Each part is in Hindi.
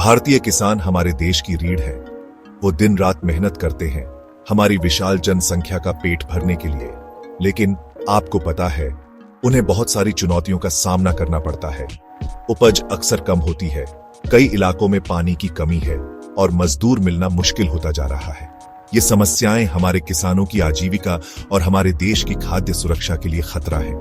भारतीय किसान हमारे देश की रीढ़ है। वो दिन रात मेहनत करते हैं हमारी विशाल जनसंख्या का पेट भरने के लिए। लेकिन आपको पता है, उन्हें बहुत सारी चुनौतियों का सामना करना पड़ता है। उपज अक्सर कम होती है, कई इलाकों में पानी की कमी है और मजदूर मिलना मुश्किल होता जा रहा है। ये समस्याएं हमारे किसानों की आजीविका और हमारे देश की खाद्य सुरक्षा के लिए खतरा है।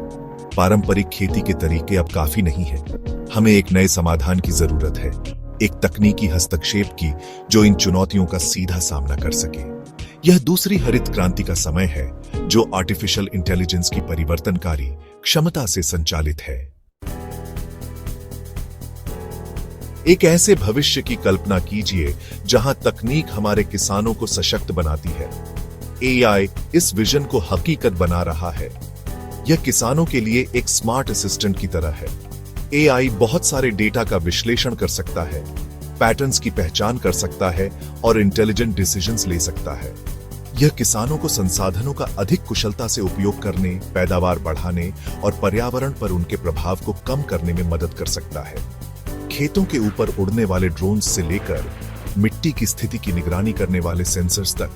पारंपरिक खेती के तरीके अब काफी नहीं है। हमें एक नए समाधान की जरूरत है, एक तकनीकी हस्तक्षेप की जो इन चुनौतियों का सीधा सामना कर सके। यह दूसरी हरित क्रांति का समय है, जो आर्टिफिशियल इंटेलिजेंस की परिवर्तनकारी क्षमता से संचालित है। एक ऐसे भविष्य की कल्पना कीजिए जहां तकनीक हमारे किसानों को सशक्त बनाती है। एआई इस विजन को हकीकत बना रहा है। यह किसानों के लिए एक स्मार्ट असिस्टेंट की तरह है। एआई बहुत सारे डेटा का विश्लेषण कर सकता है, पैटर्न्स की पहचान कर सकता है और इंटेलिजेंट डिसीजंस ले सकता है। यह किसानों को संसाधनों का अधिक कुशलता से उपयोग करने, पैदावार बढ़ाने और पर्यावरण पर उनके प्रभाव को कम करने में मदद कर सकता है। खेतों के ऊपर उड़ने वाले ड्रोन्स से लेकर मिट्टी की स्थिति की निगरानी करने वाले सेंसर्स तक,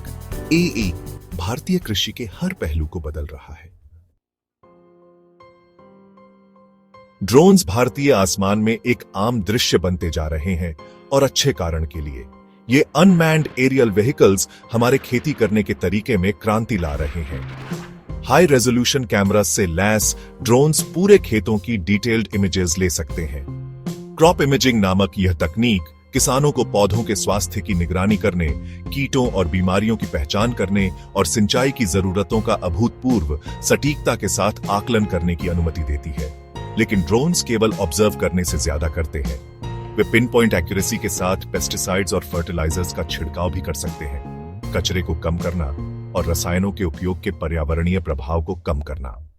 एआई भारतीय कृषि के हर पहलू को बदल रहा है। ड्रोन्स भारतीय आसमान में एक आम दृश्य बनते जा रहे हैं और अच्छे कारण के लिए। ये अनमैन्ड एरियल व्हीकल्स हमारे खेती करने के तरीके में क्रांति ला रहे हैं। हाई रेजोल्यूशन कैमरा से लैस ड्रोन्स पूरे खेतों की डिटेल्ड इमेजेस ले सकते हैं। क्रॉप इमेजिंग नामक यह तकनीक किसानों को पौधों के स्वास्थ्य की निगरानी करने, कीटों और बीमारियों की पहचान करने और सिंचाई की जरूरतों का अभूतपूर्व सटीकता के साथ आकलन करने की अनुमति देती है। लेकिन ड्रोन्स केवल ऑब्जर्व करने से ज्यादा करते हैं। वे पिन पॉइंट एक्यूरेसी के साथ पेस्टिसाइड्स और फर्टिलाइजर्स का छिड़काव भी कर सकते हैं, कचरे को कम करना और रसायनों के उपयोग के पर्यावरणीय प्रभाव को कम करना।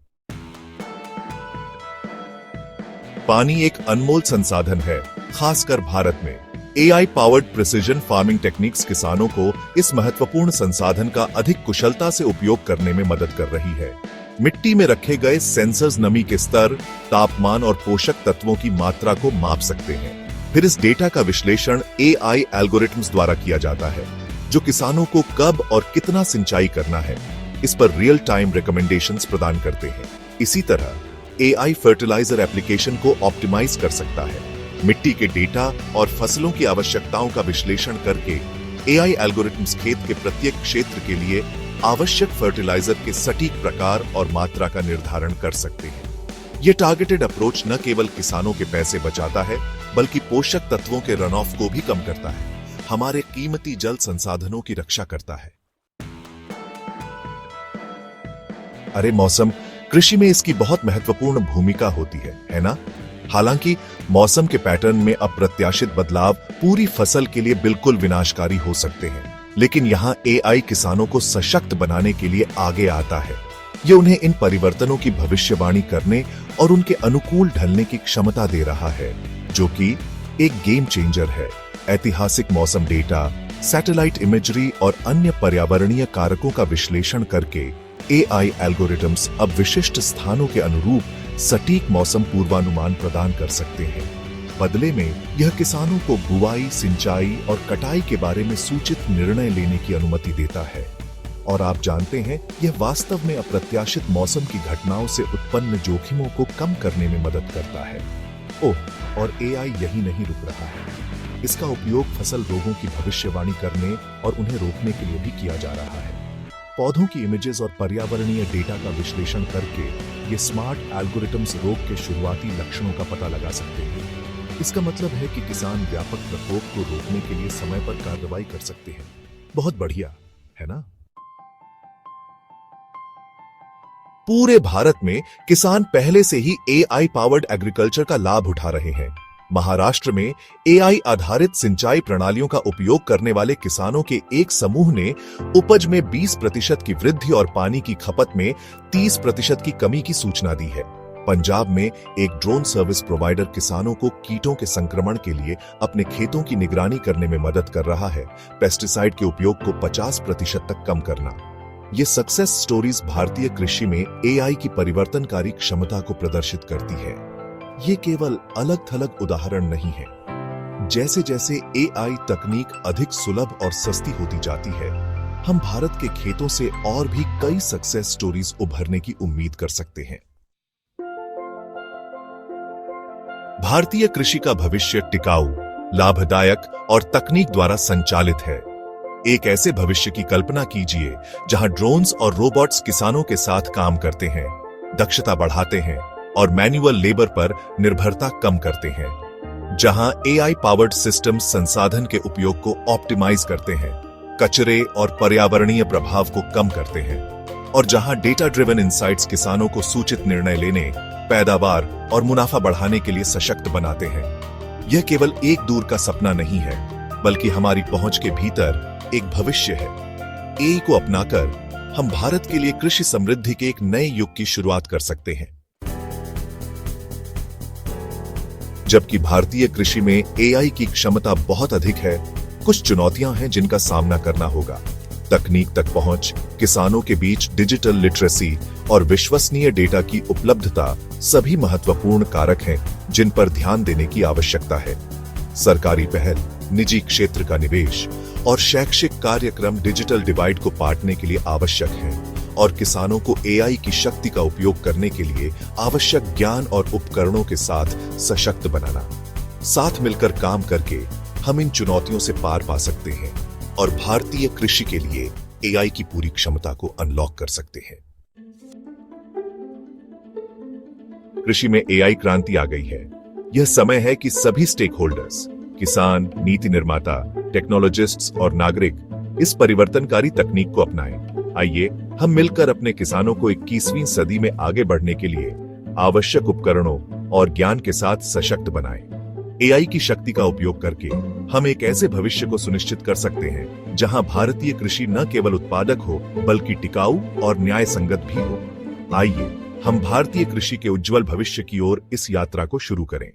पानी एक अनमोल संसाधन है, खासकर भारत में। AI powered precision farming techniques किसानों को इस महत्वपूर्ण संसाधन का अधिक कुशलता से उपयोग करने में मदद कर रही है। मिट्टी में रखे गए सेंसर्स नमी के स्तर, तापमान और पोषक तत्वों की मात्रा को माप सकते हैं। फिर इस डेटा का विश्लेषण एआई एल्गोरिथम्स द्वारा किया जाता है, जो किसानों को कब और कितना सिंचाई करना है, इस पर रियल टाइम रिकमेंडेशंस प्रदान करते हैं। इसी तरह एआई फर्टिलाइजर एप्लीकेशन को ऑप्टिमाइज कर सकता है। मिट्टी के डेटा और फसलों की आवश्यकताओं का विश्लेषण करके एआई एल्गोरिथम्स खेत के प्रत्येक क्षेत्र के लिए आवश्यक फर्टिलाइजर के सटीक प्रकार और मात्रा का निर्धारण कर सकते हैं। यह टारगेटेड अप्रोच न केवल किसानों के पैसे बचाता है, बल्कि पोषक तत्वों के रन ऑफ को भी कम करता है, हमारे कीमती जल संसाधनों की रक्षा करता है। अरे मौसम, कृषि में इसकी बहुत महत्वपूर्ण भूमिका होती है ना? हालांकि मौसम के पैटर्न में अप्रत्याशित बदलाव पूरी फसल के लिए बिल्कुल विनाशकारी हो सकते हैं, लेकिन यहाँ एआई किसानों को सशक्त बनाने के लिए आगे आता है। ये उन्हें इन परिवर्तनों की भविष्यवाणी करने और उनके अनुकूल ढलने की क्षमता दे रहा है, जो कि एक गेम चेंजर है। ऐतिहासिक मौसम डेटा, सैटेलाइट इमेजरी और अन्य पर्यावरणीय कारकों का विश्लेषण करके एआई एल्गोरिथम्स अब विशिष्ट स्थानों के अनुरूप सटीक मौसम पूर्वानुमान प्रदान कर सकते हैं। बदले में यह किसानों को बुआई, सिंचाई और कटाई के बारे में सूचित निर्णय लेने की अनुमति देता है। और आप जानते हैं, यह वास्तव में अप्रत्याशित मौसम की घटनाओं से उत्पन्न जोखिमों को कम करने में मदद करता है। और एआई यही नहीं रुक रहा है। इसका उपयोग फसल रोगों की भविष्यवाणी करने और उन्हें रोकने के लिए भी किया जा रहा है। पौधों की इमेजेस और पर्यावरणीय डेटा का विश्लेषण करके ये स्मार्ट एल्गोरिथम्स रोग के शुरुआती लक्षणों का पता लगा सकते हैं। इसका मतलब है कि किसान व्यापक प्रकोप को रोकने के लिए समय पर कार्रवाई कर सकते हैं। बहुत बढ़िया, है ना? पूरे भारत में किसान पहले से ही एआई पावर्ड एग्रीकल्चर का लाभ उठा रहे हैं। महाराष्ट्र में एआई आधारित सिंचाई प्रणालियों का उपयोग करने वाले किसानों के एक समूह ने उपज में 20% की वृद्धि और पानी की खपत में 30% की कमी की सूचना दी है। पंजाब में एक ड्रोन सर्विस प्रोवाइडर किसानों को कीटों के संक्रमण के लिए अपने खेतों की निगरानी करने में मदद कर रहा है, पेस्टिसाइड के उपयोग को 50% तक कम करना। ये सक्सेस स्टोरीज भारतीय कृषि में एआई की परिवर्तनकारी क्षमता को प्रदर्शित करती है। ये केवल अलग थलग उदाहरण नहीं है। जैसे जैसे एआई तकनीक अधिक सुलभ और सस्ती होती जाती है, हम भारत के खेतों से और भी कई सक्सेस स्टोरीज उभरने की उम्मीद कर सकते हैं। भारतीय कृषि का भविष्य टिकाऊ, लाभदायक और तकनीक द्वारा संचालित है। एक ऐसे भविष्य की कल्पना कीजिए जहां ड्रोन्स और रोबोट्स किसानों के साथ काम करते हैं, दक्षता बढ़ाते हैं और मैन्युअल लेबर पर निर्भरता कम करते हैं। जहां एआई पावर्ड सिस्टम्स संसाधन के उपयोग को ऑप्टिमाइज करते हैं, कचरे और पर्यावरणीय प्रभाव को कम करते हैं, और जहां डेटा ड्रिवन इंसाइट्स किसानों को सूचित निर्णय लेने, पैदावार और मुनाफा बढ़ाने के लिए सशक्त बनाते हैं। यह केवल एक दूर का सपना नहीं है, बल्कि हमारी पहुंच के भीतर एक भविष्य है। एआई को अपनाकर हम भारत के लिए कृषि समृद्धि के एक नए युग की शुरुआत कर सकते हैं। जबकि भारतीय कृषि में एआई की क्षमता बहुत अधिक है, कुछ चुनौतियां हैं जिनका सामना करना होगा। तकनीक तक पहुंच, किसानों के बीच डिजिटल लिटरेसी और विश्वसनीय डेटा की उपलब्धता सभी महत्वपूर्ण कारक हैं जिन पर ध्यान देने की आवश्यकता है। सरकारी पहल, निजी क्षेत्र का निवेश और शैक्षिक कार्यक्रम डिजिटल डिवाइड को पाटने के लिए आवश्यक हैं, और किसानों को एआई की शक्ति का उपयोग करने के लिए आवश्यक ज्ञान और उपकरणों के साथ सशक्त बनाना। साथ मिलकर काम करके हम इन चुनौतियों से पार पा सकते हैं और भारतीय कृषि के लिए एआई की पूरी क्षमता को अनलॉक कर सकते हैं। कृषि में एआई क्रांति आ गई है। यह समय है कि सभी स्टेक होल्डर्स, किसान, नीति निर्माता, टेक्नोलॉजिस्ट्स और नागरिक इस परिवर्तनकारी तकनीक को अपनाएं। आइए हम मिलकर अपने किसानों को 21वीं सदी में आगे बढ़ने के लिए आवश्यक उपकरणों और ज्ञान के साथ सशक्त बनाएं। एआई की शक्ति का उपयोग करके हम एक ऐसे भविष्य को सुनिश्चित कर सकते हैं जहां भारतीय कृषि न केवल उत्पादक हो, बल्कि टिकाऊ और न्याय संगत भी हो। आइए हम भारतीय कृषि के उज्जवल भविष्य की ओर इस यात्रा को शुरू करें।